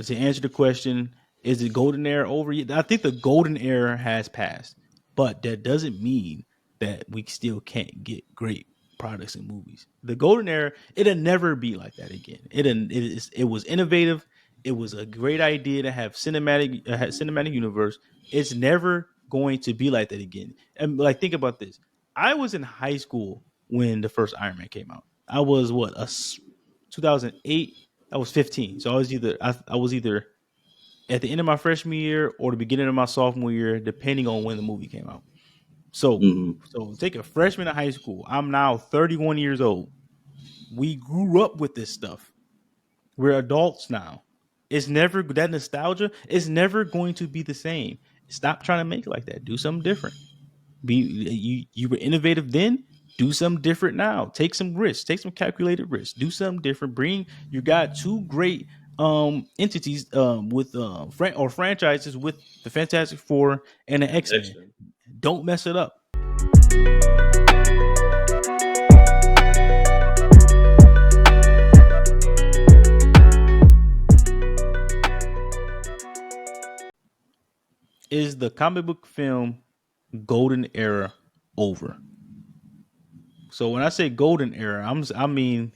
to answer the question, is the golden era over? I think the golden era has passed, but that doesn't mean that we still can't get great products and movies. The golden era, it'll never be like that again. It was innovative. It was a great idea to have cinematic universe. It's never going to be like that again. And like, think about this. I was in high school when the first Iron Man came out. I was 2008. I was 15. So I was either at the end of my freshman year or the beginning of my sophomore year, depending on when the movie came out. So Mm-hmm. so take a freshman in high school. I'm now 31 years old. We grew up with this stuff. We're adults now. It's never that nostalgia is never going to be the same. Stop trying to make it like that. Do something different. You were innovative then. Do something different now. Take some risks. Take some calculated risks. Do something different. You got two great entities with franchises with the Fantastic Four and the X Men. X-Men. Don't mess it up. Is the comic book film golden era over? So when I say golden era, I mean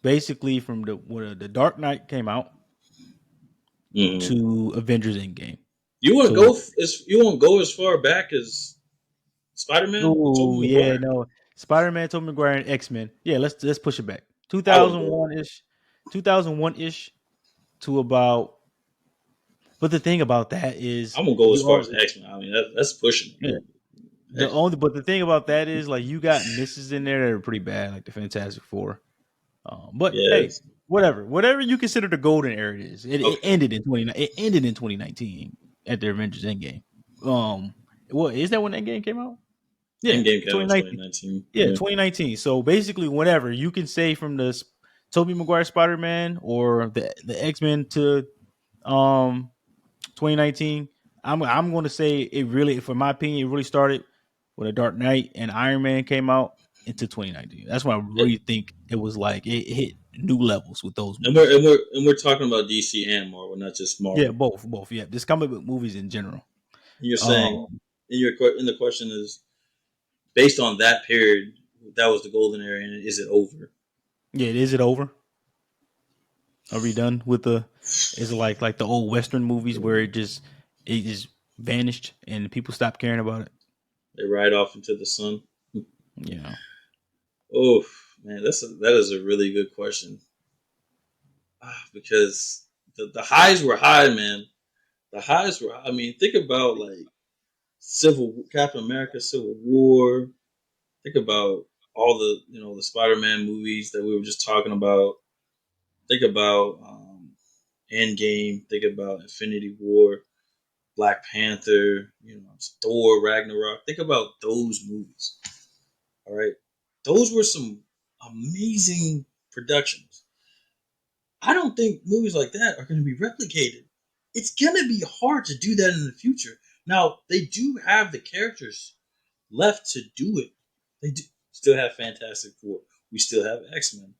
basically from when the Dark Knight came out Mm-hmm. to Avengers Endgame. You want to So, go as you won't go as far back as Spider-Man with oh Tobey yeah, Maguire. no, Spider Man, Tobey Maguire, and X Men. Yeah, let's push it back. I would go. 2001 ish to about. But the thing about that is I'm gonna go as you far are as X-Men. I mean, that's pushing yeah. it. The X-Men. only but the thing about that is like you got misses in there that are pretty bad, like the Fantastic Four. But hey, Yes. whatever you consider the golden era is, it Okay. ended in 2019 at the Avengers Endgame. What is that when Endgame came out? Yeah, Endgame came out in 2019. 2019. Yeah, Yeah. 2019. So basically, whenever you can say from the Tobey Maguire Spider Man or the X Men to um 2019, I'm going to say it really, for my opinion, it really started when the Dark Knight and Iron Man came out into 2019. That's when I really think it was like it hit new levels with those And we're movies. and we're and we're talking about DC and Marvel, not just Yeah, Marvel. both. Yeah, just comic book movies in general. And you're saying, Um, and the question is based on that period, that was the golden era, and is it over? yeah, is it over? Are we done with the? Is it like the old Western movies where it just vanished and people stopped caring about it? They ride off into the sun. Yeah, Oh man, that is a really good question. Because the highs were high, man. The highs were. I mean, think about like Captain America, Civil War. Think about all the Spider-Man movies that we were just talking about. Think about Endgame. Think about Infinity War, Black Panther. Thor, Ragnarok. Think about those movies. All right, those were some amazing productions. I don't think movies like that are going to be replicated. It's going to be hard to do that in the future. Now, they do have the characters left to do it. They do still have Fantastic Four. We still have X-Men.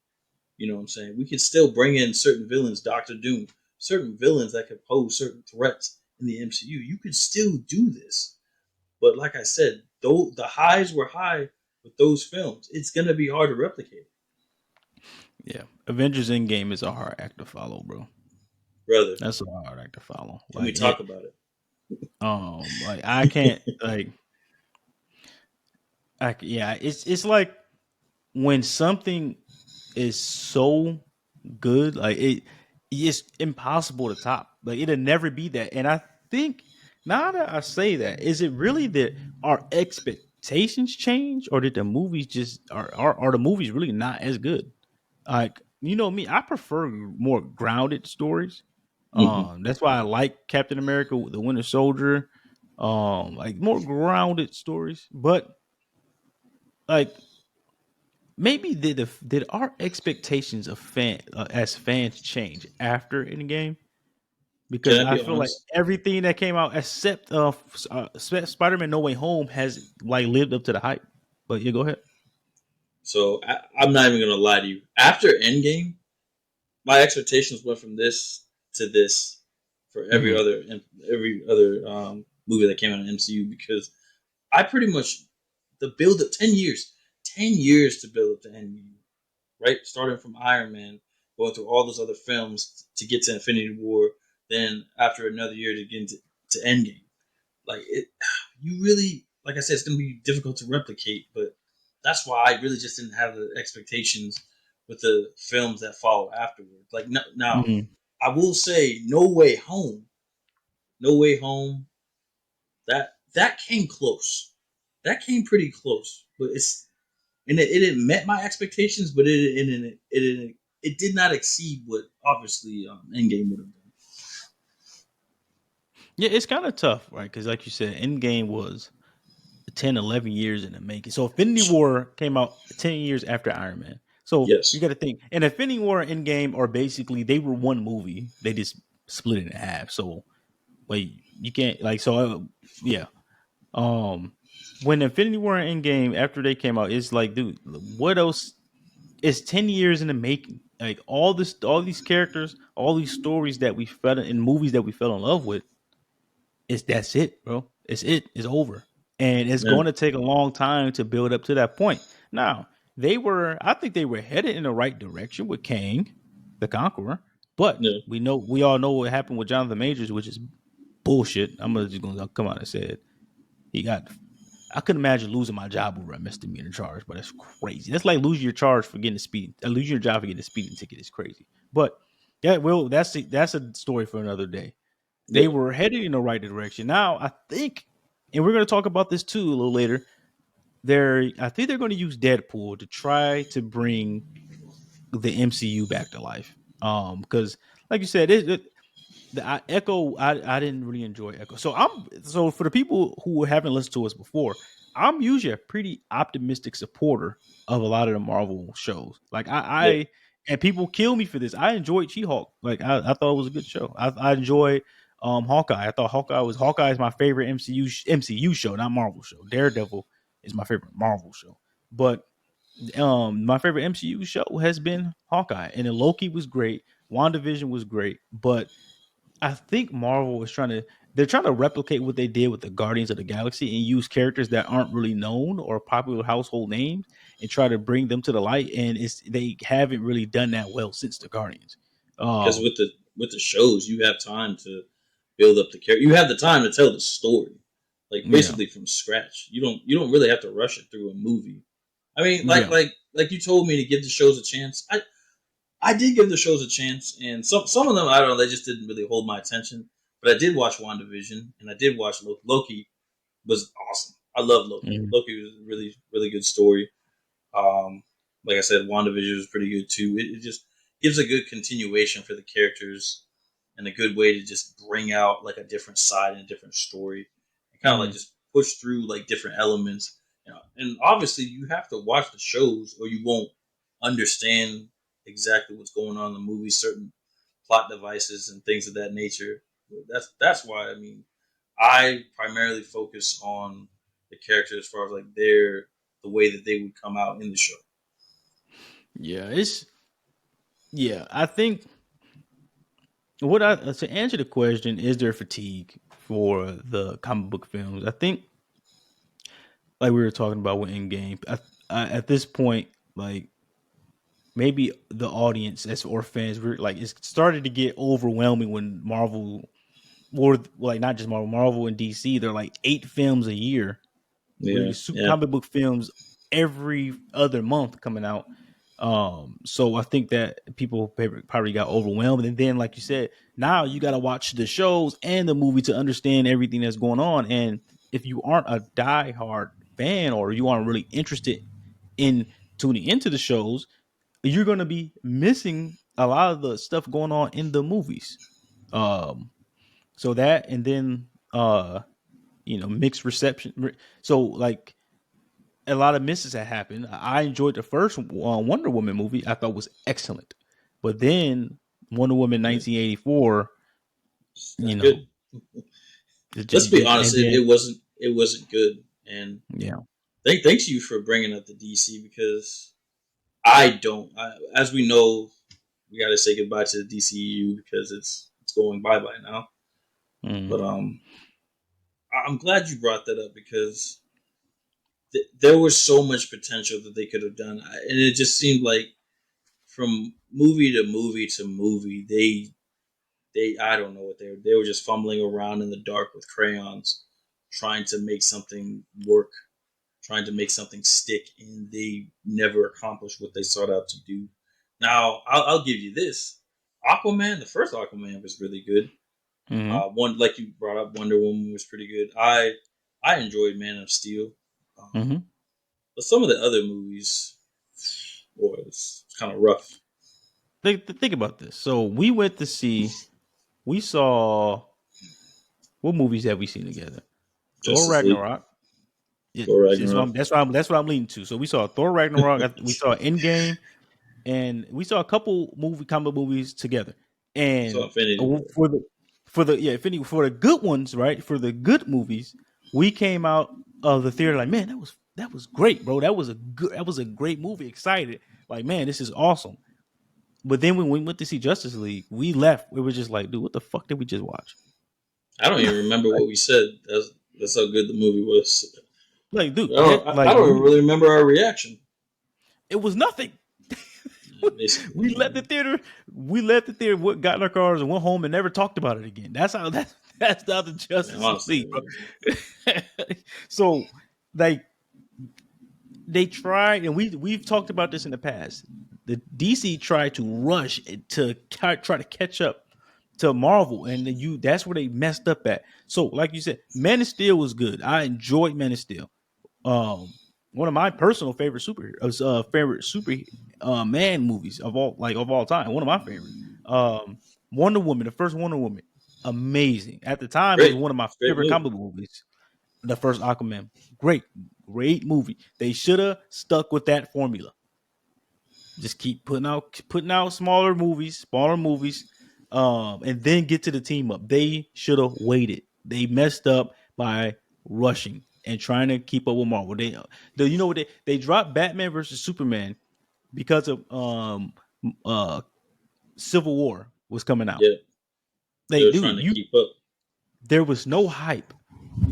You know what I'm saying? We could still bring in certain villains, Doctor Doom, certain villains that could pose certain threats in the MCU. You could still do this. But like I said, though the highs were high with those films, it's going to be hard to replicate. yeah. Avengers Endgame is a hard act to follow, bro. Brother, That's a hard act to follow. can we talk about it? Like I can't yeah. It's like when something is so good, like it's impossible to top. Like it'll never be that. And I think now that I say that, is it really that our expectations change, or did the movies just are the movies really not as good? Like me, I prefer more grounded stories. Mm-hmm. That's why I like Captain America, the Winter Soldier. Like more grounded stories, but like maybe did our expectations of as fans change after Endgame? Can Because I I be feel like honest? everything that came out except Spider-Man No Way Home has like lived up to the hype. But yeah, go ahead. So I'm not even gonna lie to you. After Endgame, my expectations went from this. to this for Hmm. every other movie that came out in the MCU, because I pretty much the build up 10 years, 10 years to build up to Endgame, right? Starting from Iron Man, going through all those other films to get to Infinity War, then after another year to get to Endgame. Like it, you really, like I said, it's going to be difficult to replicate. But that's why I really just didn't have the expectations with the films that follow afterwards. Like now, Hmm. I will say, No Way Home, No Way Home, that came close. That came pretty close, but it met my expectations, but it did not exceed what obviously Endgame would have done. Yeah, it's kind of tough, right? Because like you said, Endgame was 10, 11 years in the making. So Infinity War came out 10 years after Iron Man. So you Yes, got to think, and Infinity War and Endgame are basically, they were one movie. They just split it in half. So like you can't like so yeah. Um when Infinity War and Endgame after they came out, it's like, dude, what else? It's 10 years in the making. Like all these characters, all these stories that we fell in movies that we fell in love with, it's that's it, bro. It's it. It's over. And it's yeah, going to take a long time to build up to that point. Now, I think they were headed in the right direction with Kang, the Conqueror, but yeah. we all know what happened with Jonathan Majors, which is bullshit. Just gonna come out and say it. He got I couldn't imagine losing my job over a misdemeanor charge, but that's crazy. That's like losing your charge for getting a speeding, losing your job for getting a speeding ticket is crazy. But that's a story for another day. They Yeah. were headed in the right direction. Now I think, and we're going to talk about this too a little later. I think they're going to use Deadpool to try to bring the MCU back to life. Because like you said, Echo, I didn't really enjoy Echo. So for the people who haven't listened to us before, I'm usually a pretty optimistic supporter of a lot of the Marvel shows. Like Yeah, I and people kill me for this. I enjoyed She-Hulk. Like I thought it was a good show. I enjoyed Hawkeye. I thought Hawkeye is my favorite MCU show, not Marvel show. Daredevil is my favorite Marvel show. But my favorite MCU show has been Hawkeye. And then Loki was great. WandaVision was great, but I think Marvel is they're trying to replicate what they did with the Guardians of the Galaxy and use characters that aren't really known or popular household names and try to bring them to the light. And they haven't really done that well since the Guardians. because Um, with the shows, you have time to build up the character. You have the time to tell the story, like yeah, basically from scratch. You don't really have to rush it through a movie. I mean, yeah, like you told me to give the shows a chance. I did give the shows a chance, and some of them, I don't know, they just didn't really hold my attention. But I did watch WandaVision, and I did watch Loki. Loki was awesome. I love Loki. mhm, Loki was a really really good story. Um, like I said, WandaVision was pretty good too. It just gives a good continuation for the characters and a good way to just bring out like a different side and a different story, and kind of like mhm, just push through like different elements. You know, and obviously you have to watch the shows or you won't understand exactly what's going on in the movie, certain plot devices and things of that nature. That's why I mean I primarily focus on the characters as far as like the way that they would come out in the show. yeah. I think what I to answer the question, is there fatigue for the comic book films? I think like we were talking about with Endgame. At this point, like maybe the audience as or fans were like it started to get overwhelming when Marvel or like not just Marvel and DC, they're like 8 films a year. Yeah, We're super yeah. comic book films every other month coming out. So I think that people probably got overwhelmed, and then like you said, now you got to watch the shows and the movie to understand everything that's going on. And if you aren't a diehard fan or you aren't really interested in tuning into the shows, you're going to be missing a lot of the stuff going on in the movies. Um, so that and then mixed reception. So like a lot of misses had happened. I enjoyed the first Wonder Woman movie. I thought was excellent, but then Wonder Woman Yeah. 1984, It's you not good. know, Let's be honest. and It, then it wasn't. It wasn't good. And yeah, thanks you for bringing up the DC because I don't. As we know, we got to say goodbye to the DCU because it's it's going bye bye now. Mm. But I'm glad you brought that up because there was so much potential that they could have done, and it just seemed like from movie to movie to movie, they I don't know what they were just fumbling around in the dark with crayons, trying to make something work, trying to make something stick, and they never accomplished what they sought out to do. Now, I'll give you this: Aquaman, the first Aquaman was really good. Mm-hmm. One like you brought up, Wonder Woman was pretty good. I enjoyed Man of Steel, Mm-hmm. but some of the other movies, boy, it's kind of rough. Think about this. So we went to see. We saw what movies have we seen together? Thor Justice League, Ragnarok. Yeah, Thor that's what Ragnarok, I'm leading to. So we saw Thor Ragnarok. We saw Endgame, and we saw a couple comic book movies together. so And Infinity War. for the good ones, right? For the good movies, we came out of the theater like, man, that was great, bro. That was a great movie. Excited, like, man, this is awesome. But then when we went to see Justice League, we left. We were just like, dude, what the fuck did we just watch? I don't even remember what we said. That's how good the movie was. Like, I dude, don't, I don't even really remember our reaction. it was nothing. Yeah, basically, We left the theater. We left the theater. Got in our cars and went home and never talked about it again. That's how the yeah, Justice honestly, League, bro. So, like, they tried, and we've talked about this in the past. The DC tried to rush to try to catch up to Marvel, and that's where they messed up at. So, like you said, Man of Steel was good. I enjoyed Man of Steel. Um, One of my personal favorite super man movies of all time. One of my favorites. Um, Wonder Woman, the first Wonder Woman, amazing. At the time, it was great, one of my great favorite movie. comic book movies. The first Aquaman, great movie. They should have stuck with that formula. Just keep putting out smaller movies, and then get to the team up. They should have waited. They messed up by rushing and trying to keep up with Marvel. You know what they dropped Batman versus Superman because of uh Civil War was coming out. Yeah, they Like, were trying dude, to keep up. there was no hype.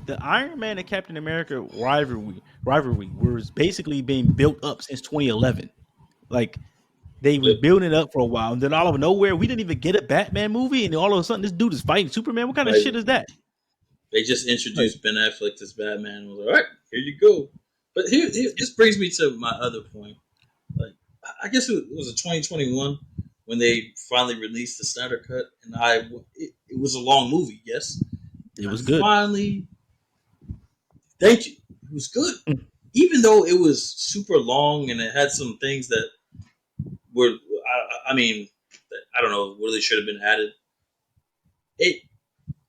The Iron Man and Captain America rivalry was basically being built up since 2011. Like, they was Yep. building it up for a while, and then all of nowhere, we didn't even get a Batman movie, and all of a sudden, this dude is fighting Superman. What kind of shit Like is that? they just Like, introduced Ben Affleck as Batman. And was like, all right, here you go. But this brings me to my other point. Like, I guess it was a 2021 when they finally released the Snyder Cut, and it was a long movie, yes, and it I was good. finally thank you. It was good, even though it was super long and it had some things that were, I mean, I don't know, really should have been added. It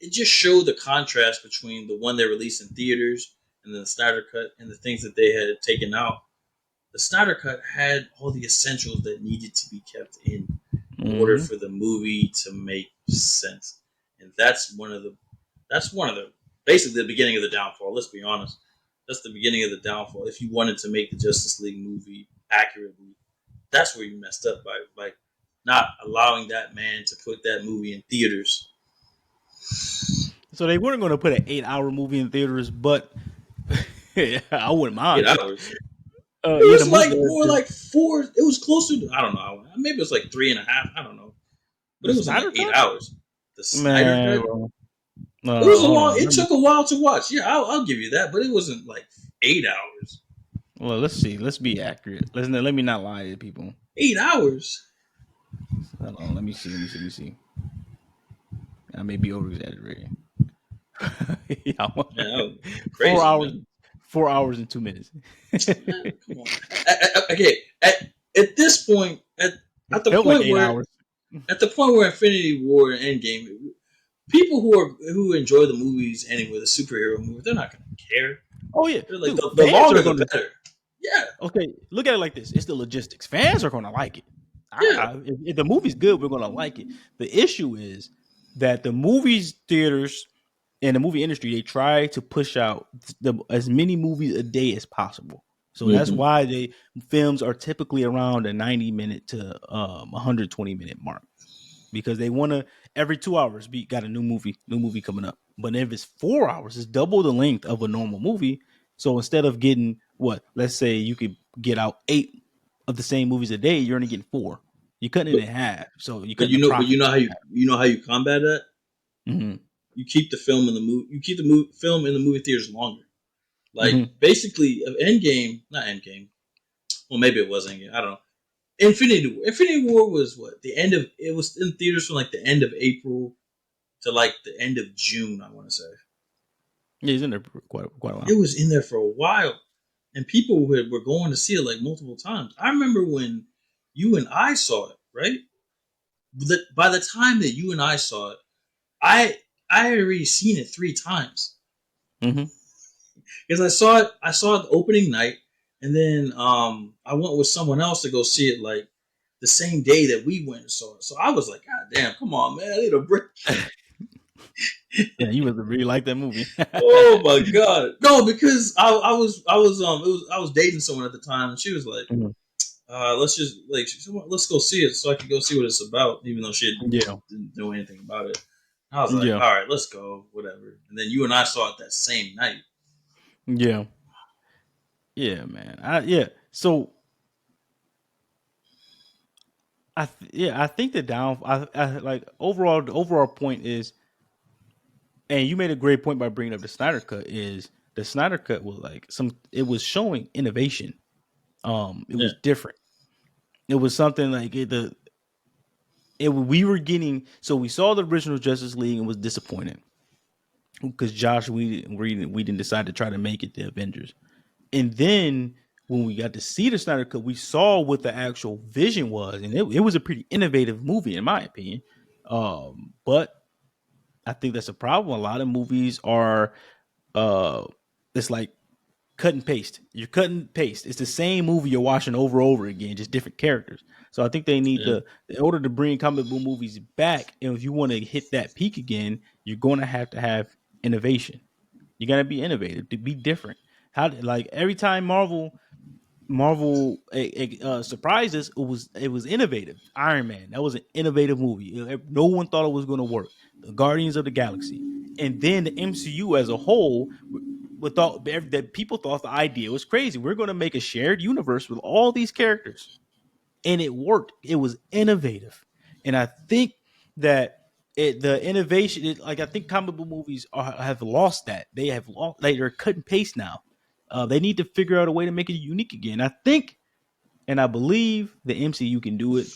it just showed the contrast between the one they released in theaters and then the Snyder Cut and the things that they had taken out. The Snyder Cut had all the essentials that needed to be kept in order Mm-hmm. for the movie to make sense, and that's one of the basically the beginning of the downfall. Let's be honest, that's the beginning of the downfall. If you wanted to make the Justice League movie accurately, that's where you messed up by not allowing that man to put that movie in theaters. So they weren't going to put an 8-hour movie in theaters, but yeah, I wouldn't Eight mind. hours. It Yeah, the was movie. like more like four. It was closer to I don't know. Maybe it was like three and a half. I don't know, but The it wasn't like Snyder eight Cut, hours. The Snyder man. Cut. It was a Hold long. on. It took a while to watch. Yeah, I'll give you that, but it wasn't like 8 hours. Well, let's see. Let's be accurate. Let me not lie to people. 8 hours. Hold on. Let me see. I may be over exaggerating. Yeah, Man, that was four crazy, hours. man. 4 hours and 2 minutes. Man, come on. Okay, at this point, at It the felt like point eight where hours. Infinity War and Endgame, people who enjoy the movies anyway, the superhero movies, they're not gonna care. Oh yeah, They're like dude. the Fans longer are the going to. better. Yeah, Okay, look at it like this. It's the logistics. Fans are going to like it. yeah. If the movie's good, we're going to like it. The issue is that the movies theaters and the movie industry, they try to push out as many movies a day as possible. So that's Mm-hmm. why films are typically around a 90-minute to 120-minute mark. because they want to every 2 hours be got a new movie coming up. But if it's 4 hours, it's double the length of a normal movie. So instead of getting what, let's say you could get out 8 of the same movies a day, you're only getting 4. You're cutting it But in half. So you're but cutting the but profit. you know how you combat that. Mm-hmm. You keep the film in the movie. You keep the film in the movie theaters longer. Like Mm-hmm. basically, of Endgame, not Endgame. Well, maybe it was Endgame. I don't know. Infinity War. Infinity War was what the end of. It was in theaters from like the end of April to like the end of June. I want to say Yeah, he's in there for quite a while. it was in there for a while, and people were going to see it like multiple times. I remember when you and I saw it, right? By the time that you and I saw it, I I had already seen it 3 times Mm-hmm. because I saw it the opening night, and then I went with someone else to go see it like the same day that we went and saw it. So I was like, God damn, come on, man, I need a break. Yeah, you must really like that movie. Oh my god, no, because I was dating someone at the time, and she was like, Mhm. let's just like let's go see it, so I could go see what it's about, even though she Yeah, didn't know anything about it. I was like, yeah, all right, let's go, whatever. And then you and I saw it that same night. yeah, yeah, man. Yeah. So I think the I like overall the overall point is, and you made a great point by bringing up the Snyder cut. Is the Snyder cut was like some? It was showing innovation. It Yeah, was different. It was something like we were getting. So we saw the original Justice League and was disappointed because Josh we didn't decide to try to make it the Avengers. And then when we got to see the Snyder Cut, we saw what the actual vision was, and it was a pretty innovative movie, in my opinion. But I think that's a problem. A lot of movies are, uh, it's like cut and paste. You're cutting paste. It's the same movie you're watching over and over again, just different characters. So I think they need yeah, to, in order to bring comic book movies back, and if you want to hit that peak again, you're going to have innovation. You got to be innovative to be different. How like every time Marvel surprised us. It was innovative. Iron Man, that was an innovative movie. No one thought it was going to work. The Guardians of the Galaxy, and then the MCU as a whole, thought that people thought the idea was crazy. We're going to make a shared universe with all these characters, and it worked. It was innovative, and I think that the innovation, like I think comic book movies have lost that. They have lost. Like they're cut and paste now. They need to figure out a way to make it unique again. I think, and I believe the MCU can do it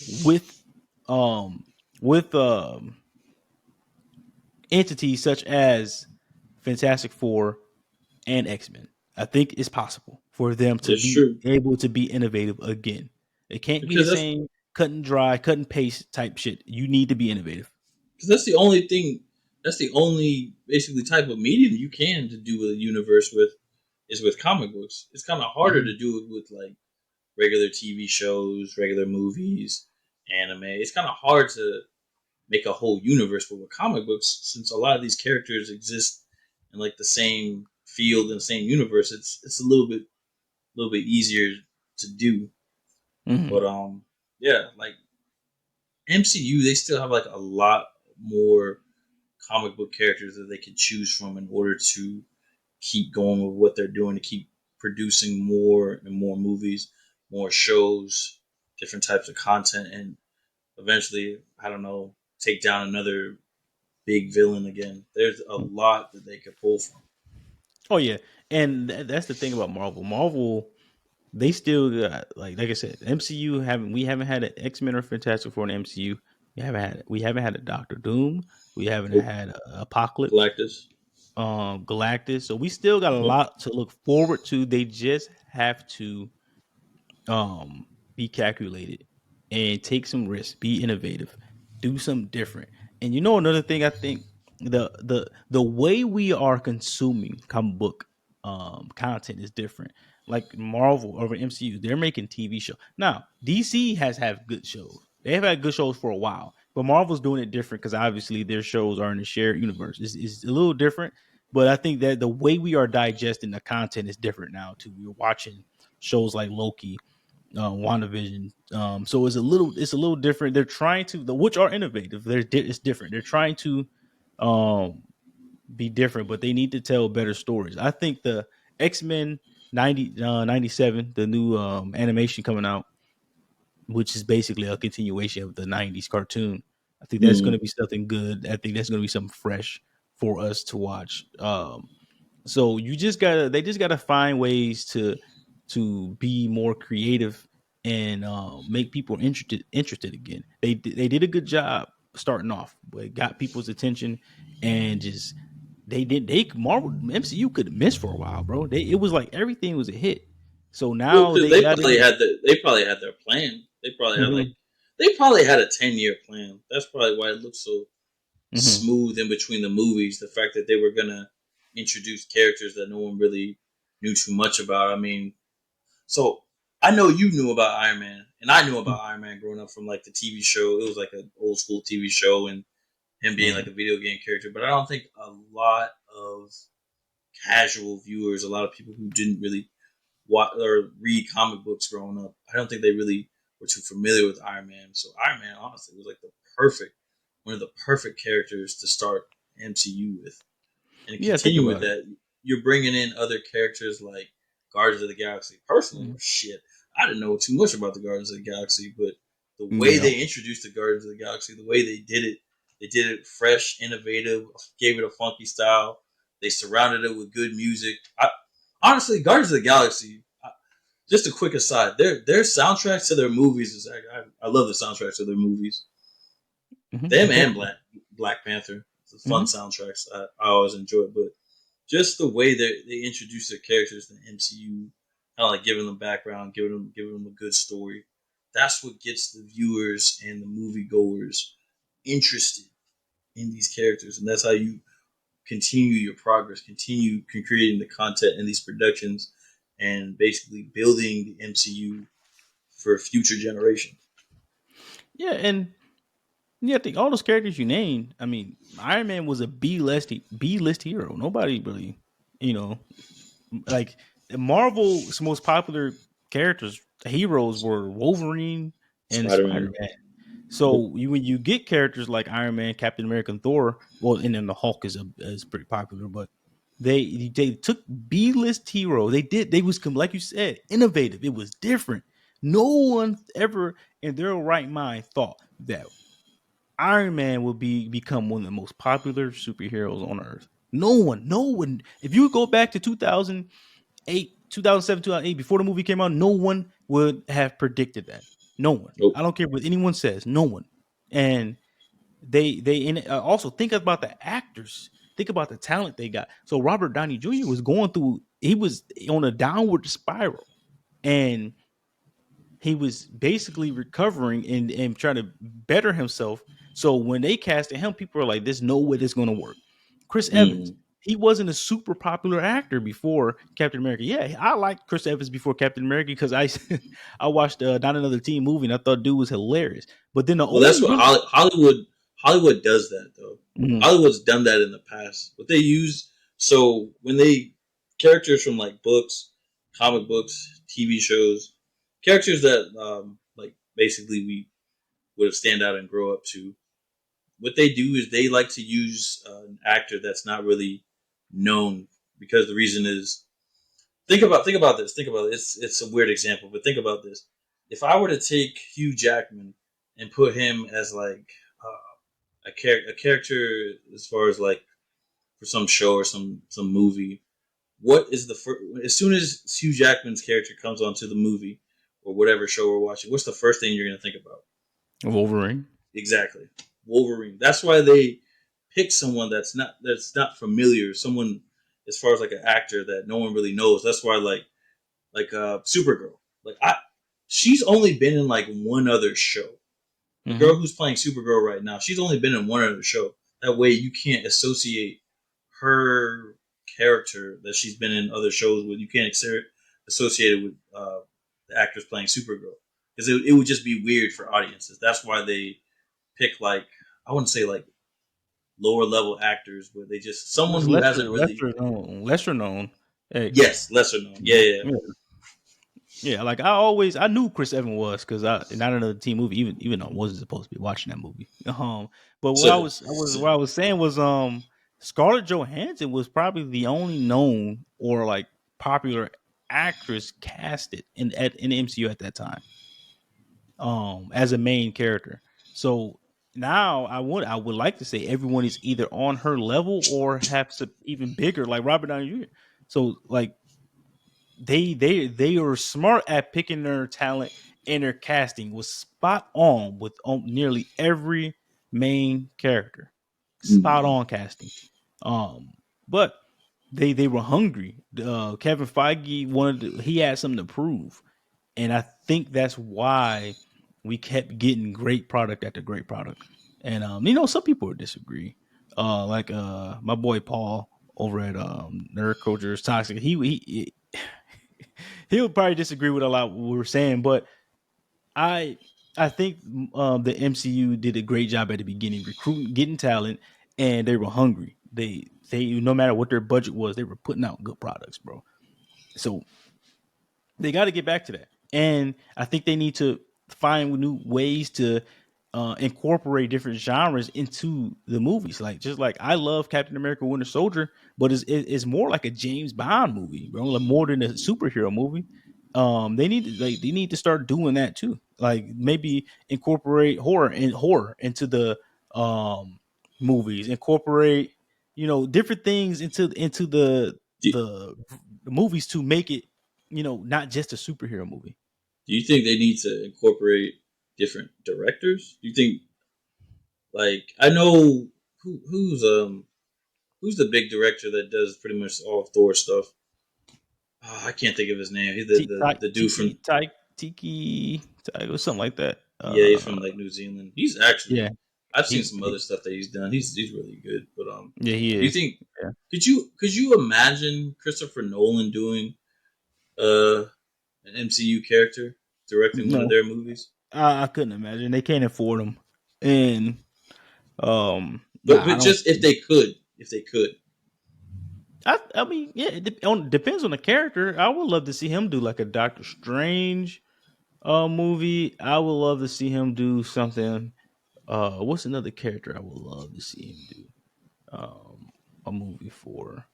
um with entities such as Fantastic Four and X Men. I think it's possible for them to it's be true able to be innovative again. It can't be the because same cut and dry, cut and paste type shit. You need to be innovative. that's the only thing. That's the only basically type of medium you can to do a universe with is with comic books. It's kind of harder Mm-hmm. to do it with like regular TV shows, regular movies, anime. It's kind of hard to make a whole universe, but with comic books, since a lot of these characters exist in like the same field and the same universe, it's a little bit easier to do. Mm-hmm. But yeah, like MCU, they still have like a lot more comic book characters that they can choose from in order to keep going with what they're doing, to keep producing more and more movies, more shows, different types of content, and eventually, I don't know, take down another big villain again. There's a lot that they could pull from. Oh yeah, and that's the thing about Marvel. Marvel, they still got like I said, MCU haven't we haven't had an X Men or Fantastic Four in the MCU. We haven't had a Doctor Doom. We haven't Oh, had a Apocalypse. Galactus. Galactus. So we still got a Uh-huh. lot to look forward to. They just have to um be calculated and take some risks, be innovative, do something different. And another thing I think, the way we are consuming comic book content is different. Like Marvel over MCU, they're making TV shows. Now, DC has had good shows. They have had good shows for a while. But Marvel's doing it different because obviously their shows are in a shared universe. It's a little different, but I think that the way we are digesting the content is different now too. We're watching shows like Loki, WandaVision. So it's a little different. They're trying to the which are innovative. It's different. They're trying to um be different, but they need to tell better stories. I think the X-Men 97, the new animation coming out, which is basically a continuation of the 90s cartoon. I think that's going Mm. to be something good. I think that's going to be something fresh for us to watch. So they just gotta find ways to be more creative and make people interested again. They did a good job starting off, but it got people's attention and just they Marvel MCU could miss for a while, bro. It was like everything was a hit. So Well, now because they got to. they probably had their plan. Hmm. They probably had a 10-year plan. That's probably why it looked so Hmm. smooth in between the movies. The fact that they were gonna introduce characters that no one really knew too much about. I mean, so I know you knew about Iron Man, and I knew about Iron Man growing up from like the TV show. It was like an old school TV show, and him being like Hmm. a video game character. But I don't think a lot of casual viewers, a lot of people who didn't really watch or read comic books growing up, I don't think they really were too familiar with Iron Man. So Iron Man, honestly, was like one of the perfect characters to start MCU with, and Yeah, think continue with about it. that. You're bringing in other characters like Guardians of the Galaxy. Personally, Mhm. shit, I didn't know too much about the Guardians of the Galaxy, but the way Yeah. they introduced the Guardians of the Galaxy, the way they did it fresh, innovative, gave it a funky style. They surrounded it with good music. Honestly, Guardians of the Galaxy. Just a quick aside, their soundtracks to their movies is I love the soundtracks to their movies. Hmm. Them and Black Panther. It's a fun Hmm. soundtracks. I always enjoy it, but just the way they introduce their characters in the MCU, kind of like giving them background, giving them a good story. That's what gets the viewers and the moviegoers interested in these characters, and that's how you continue your progress, continue creating the content in these productions, and basically building the MCU for future generations. Yeah, and yeah, I think all those characters you named. I mean, Iron Man was a B list hero. Nobody really, you know, like Marvel's most popular characters, heroes were Wolverine and Spider Spider Man. Man. Yep. So when you get characters like Iron Man, Captain America, and Thor, well, and then the Hulk is pretty popular, but they took B list hero. They was like you said, innovative. It was different. No one ever in their right mind thought that Iron Man will become one of the most popular superheroes on earth. No one. If you go back to 2008, 2007, 2008, before the movie came out, no one would have predicted that. No one. Nope. I don't care what anyone says. No one. And also think about the actors. Think about the talent they got. So Robert Downey Jr. was going through. He was on a downward spiral, and he was basically recovering and trying to better himself. So when they casted him, people were like, "There's no way this is going to work." Chris Evans, Mm-hmm. he wasn't a super popular actor before Captain America. Yeah, I liked Chris Evans before Captain America because I I watched Not Another Teen movie and I thought dude was hilarious. But then the Well, that's only what really Hollywood does that though. Mhm. Hollywood's done that in the past. What they use so when they characters from like books, comic books, TV shows, characters that like basically we would stand out and grow up to. What they do is they like to use an actor that's not really known because the reason is think about this. It's a weird example, but think about this. If I were to take Hugh Jackman and put him as like a character as far as like for some show or some movie, what is the first? As soon as Hugh Jackman's character comes onto the movie or whatever show we're watching, what's the first thing you're going to think about? Wolverine. Exactly, Wolverine. That's why they pick someone that's not familiar, someone as far as like an actor that no one really knows. That's why like Supergirl. Like she's only been in like one other show. The girl Hmm. who's playing Supergirl right now, she's only been in one other show. That way, you can't associate her character that she's been in other shows with. You can't associate it with the actors playing Supergirl because it would just be weird for audiences. That's why they pick like I wouldn't say like lower level actors, but they just someone Just who hasn't really lesser known. yes lesser known. Yeah, yeah. Yeah. Yeah, like I knew Chris Evans was because I not another teen movie, even though I wasn't supposed to be watching that movie. But what So, what I was saying was Scarlett Johansson was probably the only known or like popular actress casted in the MCU at that time, as a main character. So now I would like to say everyone is either on her level or have some even bigger, like Robert Downey Jr. So like they are smart at picking their talent, and their casting was spot on with nearly every main character. Spot mm, on casting. But they were hungry. Kevin Feige he had something to prove, and I think that's why we kept getting great product after great product. And some people would disagree. Like my boy Paul over at Nerd Culture is Toxic. He would probably disagree with a lot of what we were saying, but I I think the MCU did a great job at the beginning, recruiting, getting talent, and they were hungry. They no matter what their budget was, they were putting out good products, bro. So they got to get back to that. And I think they need to find new ways to incorporate different genres into the movies. Like just like I love Captain America: Winter Soldier, but it's more like a James Bond movie, bro. Like more than a superhero movie. They need to start doing that too. Like maybe incorporate horror into the movies. Incorporate different things into do, the the movies to make it not just a superhero movie. do you think they need to incorporate different directors? Do you think, like, I know who's the big director that does pretty much all Thor stuff? I can't think of his name. He's the dude from, Tiki or something like that. yeah, he's from like New Zealand. He's actually, Yeah, I've seen some other he stuff that he's done. He's really good. But yeah, he do you is. think, Yeah. could you imagine Christopher Nolan doing uh an MCU character directing one of No, their movies? I couldn't imagine. They can't afford them, and But I don't. just if they could, I mean, yeah, depends on the character. I would love to see him do like a Doctor Strange movie. I would love to see him do something. What's another character I would love to see him do? A movie for.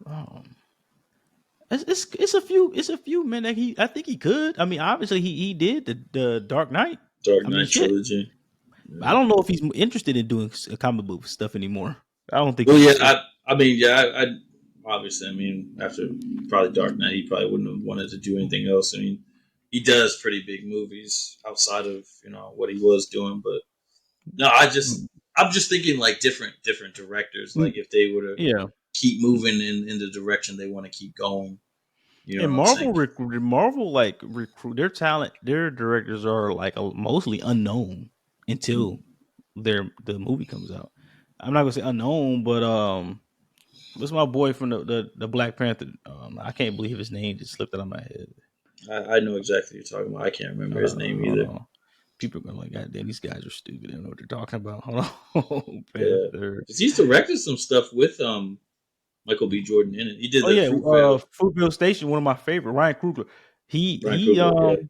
Um, it's a few man that I think he could. I mean, obviously he did the Dark Knight. Dark I mean, Knight shit. trilogy. I Yeah. don't know if he's interested in doing comic book stuff anymore. I don't think Well, he's yeah, interested. I mean, yeah, I obviously, I mean, after probably Dark Knight, he probably wouldn't have wanted to do anything else. I mean, he does pretty big movies outside of what he was doing, but no, I'm just thinking like different directors, like Mm, if they were to yeah, keep moving in the direction they want to keep going. You know and what I'm saying? Marvel like recruit their talent. Their directors are like mostly unknown until the movie comes out. I'm not gonna say unknown, but what's my boy from the Black Panther? I can't believe his name just slipped out of my head. I know exactly what you're talking about. I can't remember his name Hold either. on. People are going like, God damn, these guys are stupid. They don't know what they're talking about. Hold on. Yeah, Panther. because he's directed some stuff with Michael B. Jordan in it. He did Oh the yeah, Fruitvale. Fruitvale Station, one of my favorite. Ryan Coogler. He Ryan he Coogler, yeah.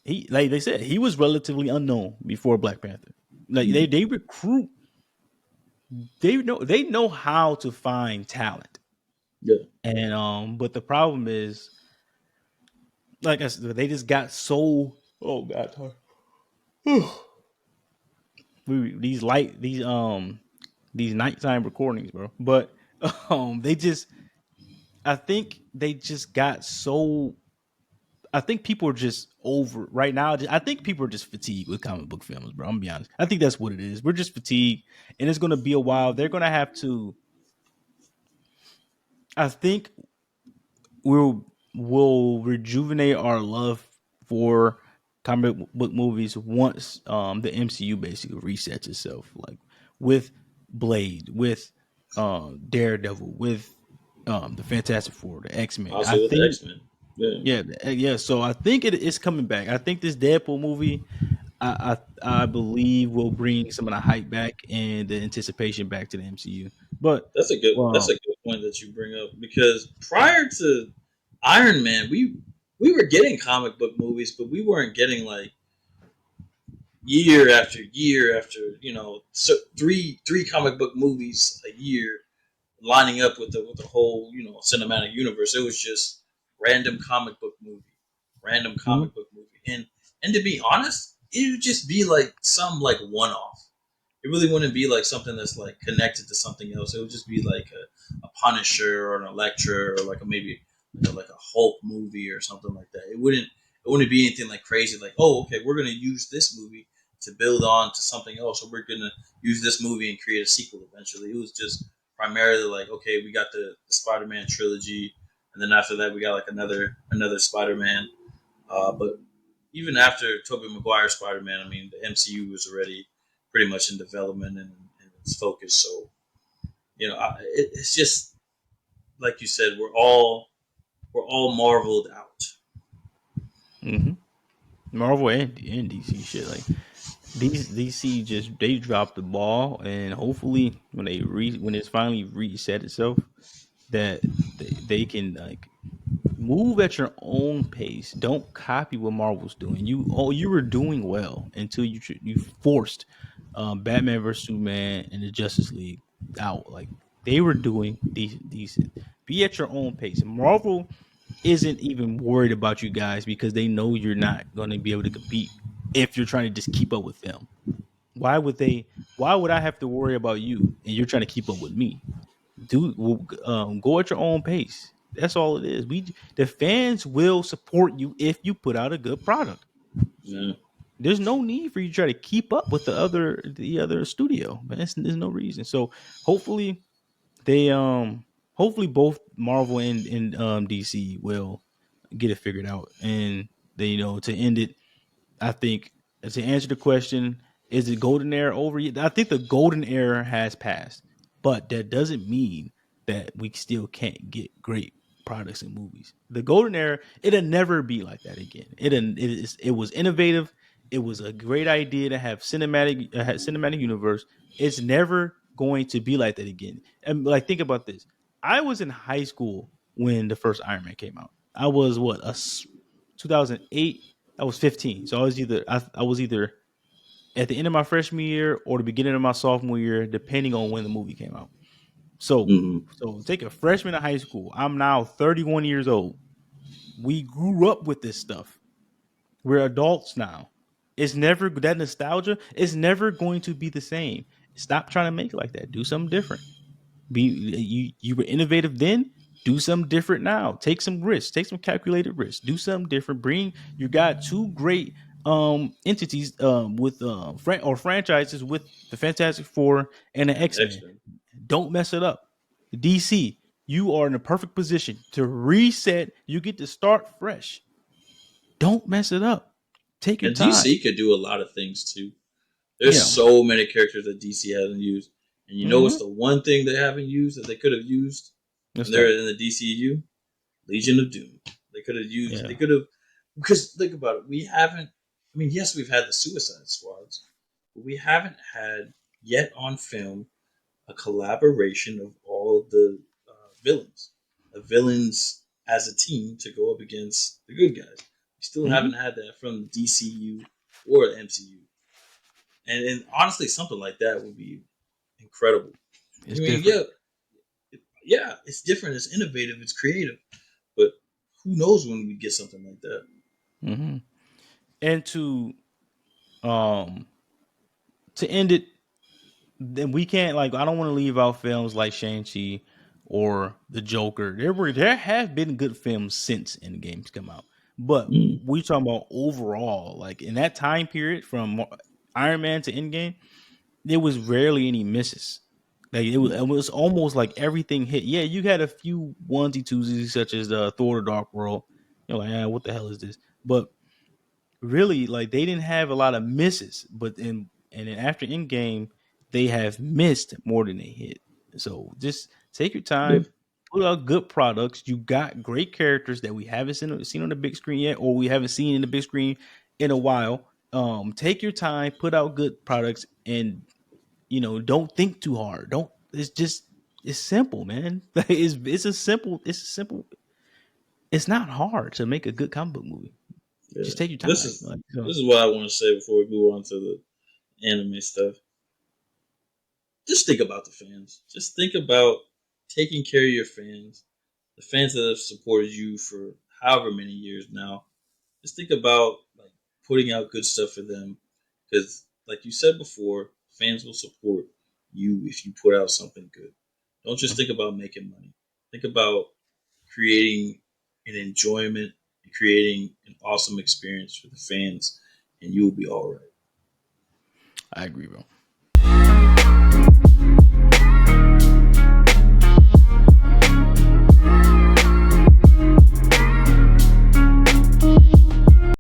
he like they said, he was relatively unknown before Black Panther. Like Mm, they recruit, they know how to find talent. yeah. And but the problem is, like I said, they just got so, oh god, these nighttime recordings, bro. But they just I think they just got so. I think people are just over right now. I think people are just fatigued with comic book films, bro. I'm gonna be honest. I think that's what it is. We're just fatigued, and it's gonna be a while. They're gonna have to. I think we'll rejuvenate our love for comic book movies once the MCU basically resets itself, like with Blade, with Daredevil, with the Fantastic Four, the X Men. I Also with think X Men. Yeah. yeah, yeah. So I think it is coming back. I think this Deadpool movie, I believe, will bring some of the hype back and the anticipation back to the MCU. But That's well, a good point that you bring up because prior to Iron Man, we we were getting comic book movies, but we weren't getting like year after year after so three comic book movies a year lining up with the whole cinematic universe. It was just random comic book movie, random Mhm. comic book movie, and to be honest, it would just be like some like one off. It really wouldn't be like something that's like connected to something else. It would just be like a Punisher or an Elektra or like a maybe like a Hulk movie or something like that. It wouldn't be anything like crazy like, oh, okay, we're gonna use this movie to build on to something else, or we're gonna use this movie and create a sequel eventually. It was just primarily like, okay, we got the Spider-Man trilogy, and then after that we got like another Spider-Man. But even after Tobey Maguire's Spider-Man, I mean, the MCU was already pretty much in development and its focus. So it's just like you said, we're all marveled out. Mhm. Marvel and DC shit like these DC just they dropped the ball, and hopefully when it's finally reset itself, that they can like move at your own pace. Don't copy what Marvel's doing. You were doing well until you forced Batman versus Superman and the Justice League out. Like they were doing decent. Be at your own pace. And Marvel isn't even worried about you guys because they know you're not going to be able to compete if you're trying to just keep up with them. Why would they? Why would I have to worry about you and you're trying to keep up with me? Go at your own pace. That's all it is. The fans will support you if you put out a good product. Yeah, There's no need for you to try to keep up with the other studio, man. There's no reason. So hopefully they hopefully both Marvel and DC will get it figured out, and they to end it. I think to answer the question, is the golden era over yet? I think the golden era has passed, but that doesn't mean that we still can't get great products and movies. The golden era, it'll never be like that again. It was innovative. It was a great idea to have cinematic universe. It's never going to be like that again. And like think about this. I was in high school when the first Iron Man came out. I was 2008. I was 15. So I was either at the end of my freshman year or the beginning of my sophomore year, depending on when the movie came out. So mm-hmm. so take a freshman in high school. I'm now 31 years old. We grew up with this stuff. We're adults now. It's never that nostalgia. It's never going to be the same. Stop trying to make it like that. Do something different. You were innovative then. Do something different now. Take some risks. Take some calculated risks. Do something different. You got two great entities with franchises with the Fantastic Four and the And X-Men. X-Men. Don't mess it up. DC, you are in a perfect position to reset. You get to start fresh. Don't mess it up. Take your And time. DC could do a lot of things too. There's Yeah. so many characters that DC hasn't used, and you know what's Mm-hmm. the one thing they haven't used that they could have used What's when they're that? in the DCU? Legion of Doom. They could have used. They Yeah. could have, because think about it. We haven't. I mean, yes, we've had the Suicide Squads, but we haven't had yet on film a collaboration of all of the villains as a team to go up against the good guys. We still Mm-hmm. haven't had that from the DCU or the MCU, and honestly, something like that would be incredible. I It's mean, different. yeah, it's different, it's innovative, it's creative, but who knows when we get something like that? Mm-hmm. And um to end it, then we can't like I don't want to leave out films like Shang-Chi or The Joker. There have been good films since Endgame's come out. But Mm, we talking about overall, like in that time period from Iron Man to Endgame, there was rarely any misses. Like it was almost like everything hit. Yeah, you had a few onesie twosies such as Thor: The Dark World. You're like, what the hell is this? But really like they didn't have a lot of misses, but then after Endgame, they have missed more than they hit. So just take your yeah, time, put out good products. You got great characters that we haven't seen on the big screen yet, or we haven't seen in the big screen in a while. Take your time, put out good products, and don't think too hard. Don't. It's simple, man. It's a simple. it's not hard to make a good comic book movie. Yeah. Just take your This time. is Like this so, is what I want to say before we move on to the anime stuff. Just think about the fans. Just think about taking care of your fans, the fans that have supported you for however many years now. Just think about like putting out good stuff for them, because, like you said before, fans will support you if you put out something good. Don't just think about making money. Think about creating an enjoyment and creating an awesome experience for the fans, and you'll be all right. I agree, bro.